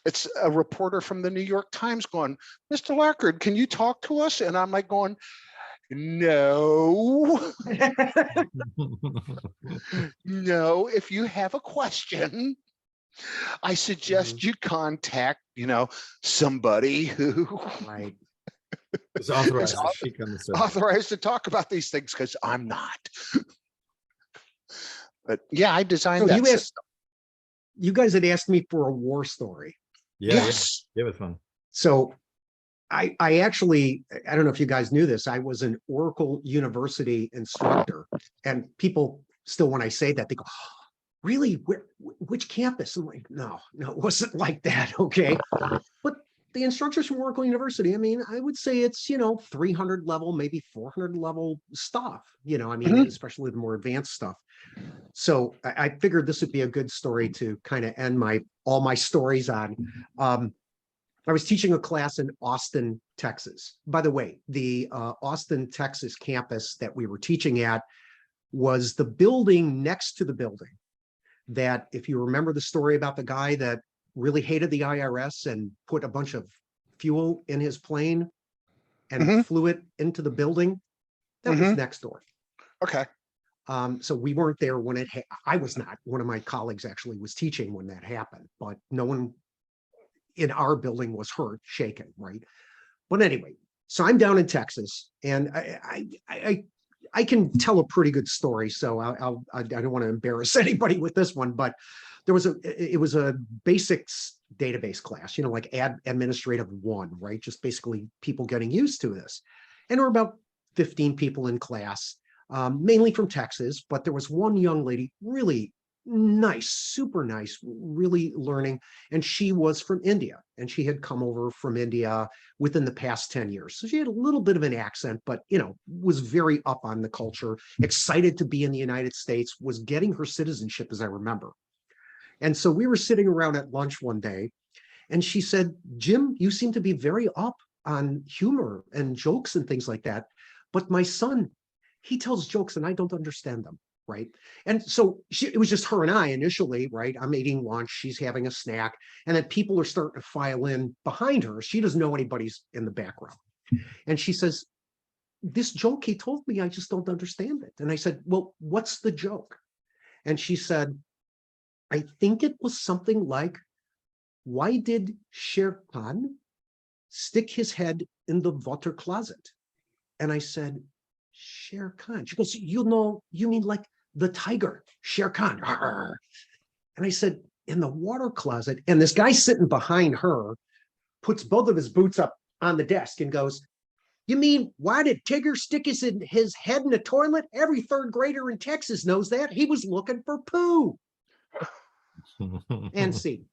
It's a reporter from the New York Times going, "Mr. Lackard, can you talk to us?" And I'm like going, no, no. If you have a question, I suggest you contact, somebody who Right. It's authorized to speak on the subject. authorized to talk about these things, because I'm not. But yeah, I designed So that system. you guys had asked me for a war story. Yeah, Yes. yeah, it was fun. So I actually, I don't know if you guys knew this, I was an Oracle University instructor, and people still, when I say that, they go, "Oh, really? Which campus?" I'm like, no, it wasn't like that. Okay. But the instructors from Oracle University, I mean, I would say it's, 300 level, maybe 400 level stuff, especially the more advanced stuff. So I figured this would be a good story to kind of end all my stories on. I was teaching a class in Austin, Texas. By the way, the Austin, Texas campus that we were teaching at was the building next to the building that, if you remember the story about the guy that really hated the IRS and put a bunch of fuel in his plane and flew it into the building, that was next door. Okay. So we weren't there when I was not. One of my colleagues actually was teaching when that happened, but no one in our building was hurt, shaken, right? But anyway, so I'm down in Texas, and I can tell a pretty good story. So I don't want to embarrass anybody with this one, but it was a basics database class, like administrative 1, right? Just basically people getting used to this. And there were about 15 people in class, mainly from Texas, but there was one young lady, really nice, super nice, really learning. And she was from India, and she had come over from India within the past 10 years. So she had a little bit of an accent, but, was very up on the culture, excited to be in the United States, was getting her citizenship, as I remember. And so we were sitting around at lunch one day, and she said, "Jim, you seem to be very up on humor and jokes and things like that. But my son, he tells jokes and I don't understand them." Right. And so it was just her and I initially, right? I'm eating lunch, she's having a snack, and then people are starting to file in behind her. She doesn't know anybody's in the background. And she says, "This joke he told me, I just don't understand it." And I said, "Well, what's the joke?" And she said, "I think it was something like, why did Sher Khan stick his head in the water closet?" And I said, "Sher Khan?" She goes, "You mean like the tiger, Sher Khan." And I said, "In the water closet." And this guy sitting behind her puts both of his boots up on the desk and goes, "You mean, why did Tigger stick his head in the toilet? Every third grader in Texas knows that. He was looking for poo." And see.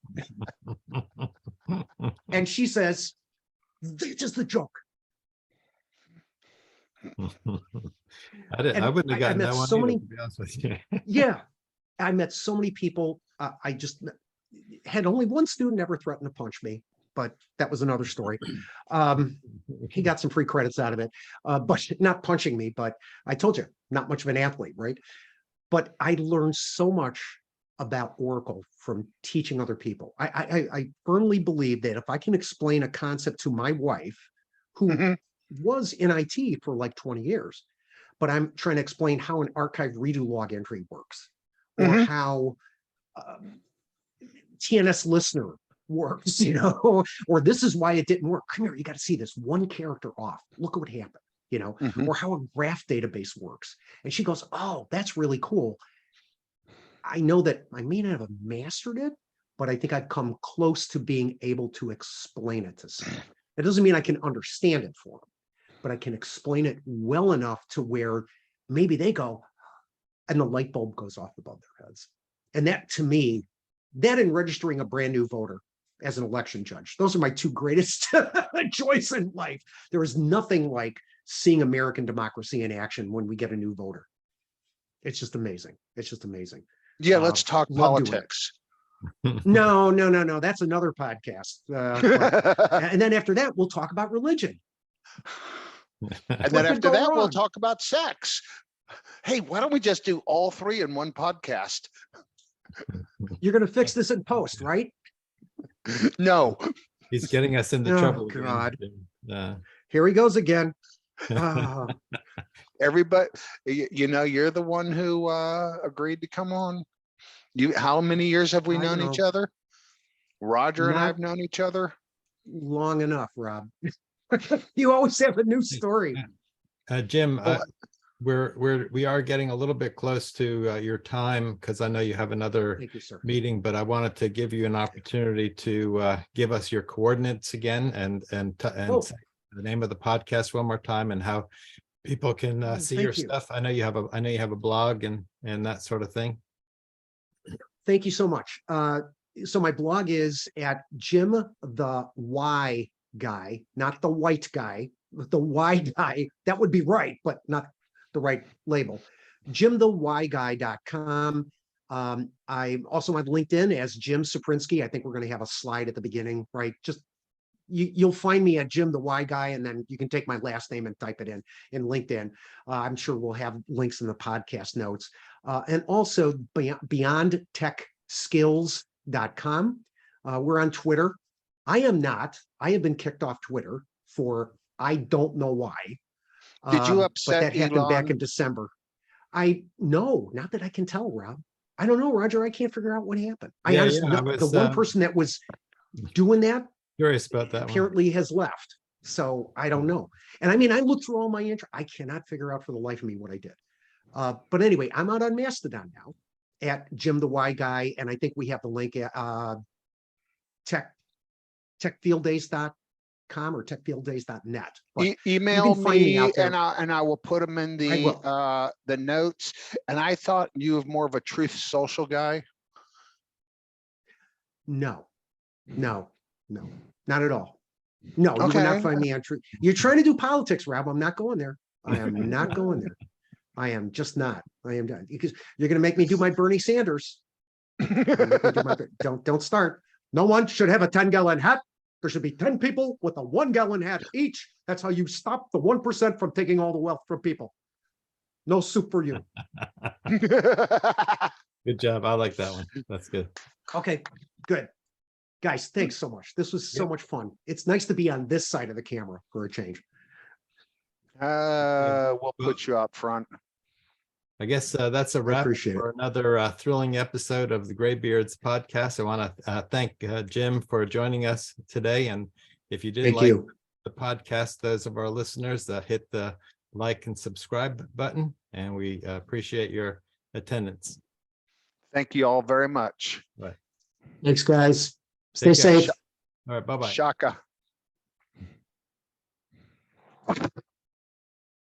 And she says, This is the joke. I wouldn't have gotten met that one so either, many, to be honest with you. yeah, I met so many people. I just had only one student ever threaten to punch me, but that was another story. He got some free credits out of it, but not punching me. But I told you, not much of an athlete, right? But I learned so much about Oracle from teaching other people. I firmly believe that if I can explain a concept to my wife, who Mhm. was in IT for like 20 years, but I'm trying to explain how an archive redo log entry works, or Mhm. how TNS listener works, or this is why it didn't work. Come here, you got to see this one character off. Look at what happened, Mhm. or how a graph database works. And she goes, oh, that's really cool. I know that I may not have mastered it, but I think I've come close to being able to explain it to someone. It doesn't mean I can understand it for them, but I can explain it well enough to where maybe they go, and the light bulb goes off above their heads. And that, to me, that and registering a brand new voter as an election judge, those are my two greatest joys in life. There is nothing like seeing American democracy in action when we get a new voter. It's just amazing. It's just amazing. Yeah, let's talk Love doing it. politics. No. That's another podcast. And then after that, we'll talk about religion. And then What could after go that, we'll wrong? talk about sex. Hey, why don't we just do all three in one podcast? You're going to fix this in post, right? No. He's getting us into Oh, trouble God. again. Here he goes again. Ah, Everybody, you're the one who agreed to come on. How many years have we I known each know. other? Roger and Not I've known each other. long enough, Rob. You always have a new story. Jim, Well, we are getting a little bit close to your time, because I know you have another Thank you, sir. meeting, but I wanted to give you an opportunity to give us your coordinates again, and Oh. say the name of the podcast one more time, and how people can Oh, see thank your you. stuff. I know you have a blog and that sort of thing. Thank you so much. So my blog is at Jim the Y Guy, not the white guy, the Y guy. That would be right, but not the right label. JimTheWhyGuy.com. I'm also on LinkedIn as Jim Czuprynski. I think we're going to have a slide at the beginning, right? Just you'll find me at Jim the Y Guy, and then you can take my last name and type it in LinkedIn. I'm sure we'll have links in the podcast notes. And also BeyondTechSkills.com. We're on Twitter. I have been kicked off Twitter for I don't know why. did you But upset that happened back Elon? in December. Not that I can tell, Rob. I don't know, Roger. I can't figure out what happened. I honestly, the one person that was doing that Curious about that one. apparently has left. So I don't know. And I mean, I looked through all my intro. I cannot figure out for the life of me what I did. But anyway, I'm out on Mastodon now at Jim the Y Guy. And I think we have the link at techfielddays.com or techfielddays.net. But Email find me me out there. and I will put them in I the notes. And I thought you were more of a Truth Social guy. No, not at all. No, you would Okay. not find me on Truth. You're trying to do politics, Rob. I'm not going there. I am not going there. I am just not. I am done, because you're going to make me do my Bernie Sanders. Don't start. No one should have a 10-gallon hat. There should be 10 people with a 1-gallon hat each. That's how you stop the 1% from taking all the wealth from people. No soup for you. Good job. I like that one. That's good. Okay, good. Guys, thanks so much. This was so much fun. It's nice to be on this side of the camera for a change. We'll put you up front. I guess that's a wrap for another thrilling episode of the Graybeards podcast. I want to thank Jim for joining us today. And if you did like the podcast, those of our listeners, hit the like and subscribe button, and we appreciate your attendance. Thank you all very much. Right. Thanks, guys. Stay safe. All right. Bye-bye. Shaka.